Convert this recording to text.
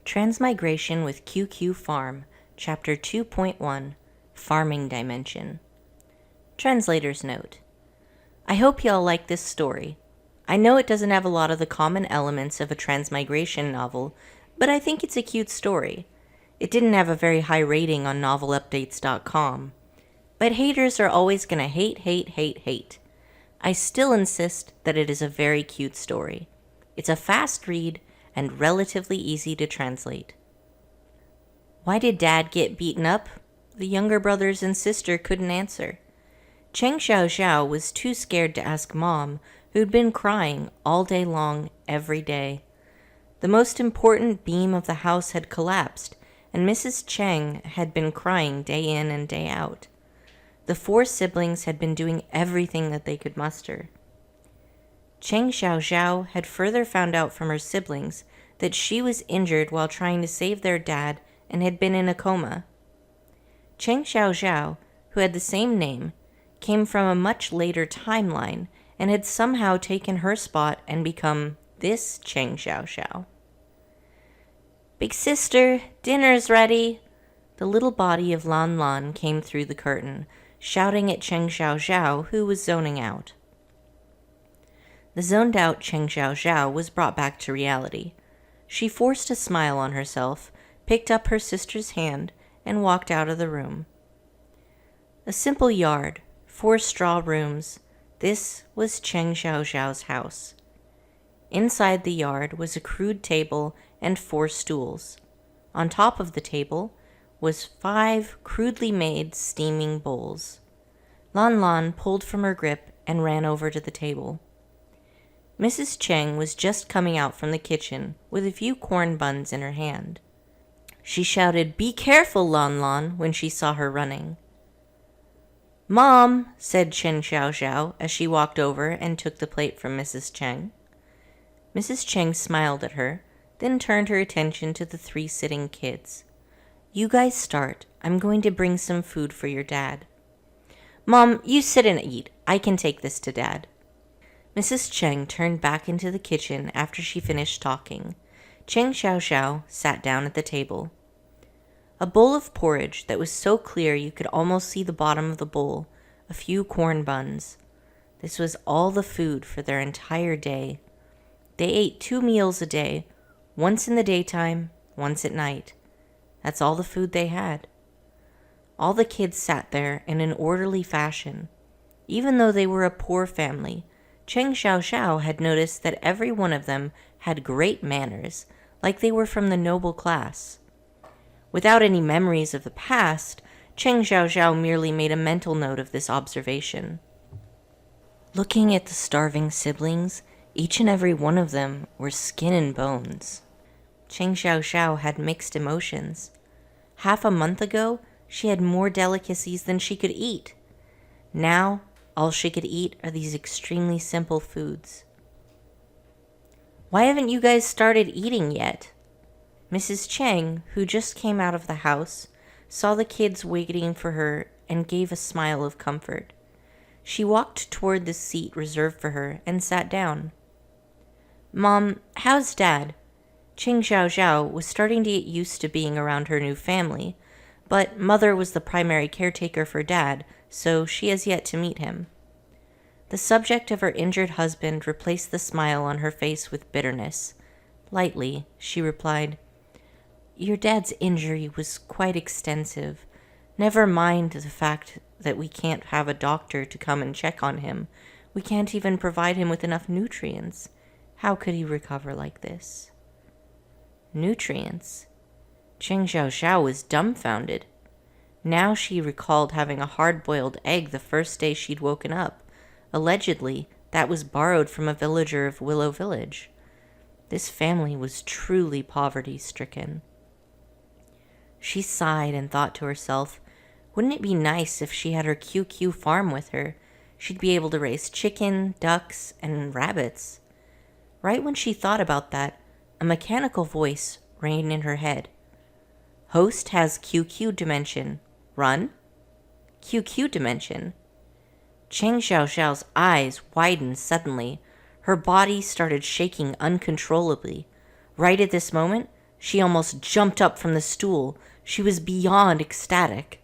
Transmigration with QQ Farm, Chapter 2.1, Farming Dimension. Translator's Note: I hope y'all like this story. I know it doesn't have a lot of the common elements of a transmigration novel, but I think it's a cute story. It didn't have a very high rating on novelupdates.com. But haters are always gonna hate. I still insist that it is a very cute story. It's a fast read and relatively easy to translate. Why did Dad get beaten up? The younger brothers and sister couldn't answer. Cheng Xiao was too scared to ask Mom, who'd been crying all day long, every day. The most important beam of the house had collapsed, and Mrs. Cheng had been crying day in and day out. The 4 siblings had been doing everything that they could muster. Cheng Xiao had further found out from her siblings that she was injured while trying to save their dad and had been in a coma. Cheng Xiao, who had the same name, came from a much later timeline and had somehow taken her spot and become this Cheng Xiao. Big sister, dinner's ready. The little body of Lan Lan came through the curtain, shouting at Cheng Xiao, who was zoning out. The zoned-out Cheng Xiao was brought back to reality. She forced a smile on herself, picked up her sister's hand, and walked out of the room. A simple yard, 4 straw rooms. This was Cheng Xiao's house. Inside the yard was a crude table and 4 stools. On top of the table was 5 crudely made steaming bowls. Lan Lan pulled from her grip and ran over to the table. Mrs. Cheng was just coming out from the kitchen with a few corn buns in her hand. She shouted, "Be careful, Lan Lan," when she saw her running. "Mom," said Cheng Xiao as she walked over and took the plate from Mrs. Cheng. Mrs. Cheng smiled at her, then turned her attention to the 3 sitting kids. "You guys start. I'm going to bring some food for your dad." "Mom, you sit and eat. I can take this to Dad." Mrs. Cheng turned back into the kitchen after she finished talking. Cheng Xiao sat down at the table. A bowl of porridge that was so clear you could almost see the bottom of the bowl, a few corn buns. This was all the food for their entire day. They ate 2 meals a day, once in the daytime, once at night. That's all the food they had. All the kids sat there in an orderly fashion. Even though they were a poor family, Cheng Xiao had noticed that every one of them had great manners, like they were from the noble class. Without any memories of the past, Cheng Xiao merely made a mental note of this observation. Looking at the starving siblings, each and every one of them were skin and bones. Cheng Xiao had mixed emotions. Half a month ago, she had more delicacies than she could eat. Now, all she could eat are these extremely simple foods. "Why haven't you guys started eating yet?" Mrs. Cheng, who just came out of the house, saw the kids waiting for her and gave a smile of comfort. She walked toward the seat reserved for her and sat down. "Mom, how's Dad?" Cheng Xiao was starting to get used to being around her new family, but Mother was the primary caretaker for Dad, so she has yet to meet him. The subject of her injured husband replaced the smile on her face with bitterness. Lightly, she replied, "Your dad's injury was quite extensive. Never mind the fact that we can't have a doctor to come and check on him. We can't even provide him with enough nutrients. How could he recover like this?" Nutrients? Cheng Xiao was dumbfounded. Now she recalled having a hard-boiled egg the first day she'd woken up. Allegedly, that was borrowed from a villager of Willow Village. This family was truly poverty-stricken. She sighed and thought to herself, wouldn't it be nice if she had her QQ farm with her? She'd be able to raise chicken, ducks, and rabbits. Right when she thought about that, a mechanical voice rang in her head. "Host has QQ dimension. Run?" QQ dimension. Cheng Xiao's eyes widened suddenly. Her body started shaking uncontrollably. Right at this moment, She almost jumped up from the stool. She was beyond ecstatic.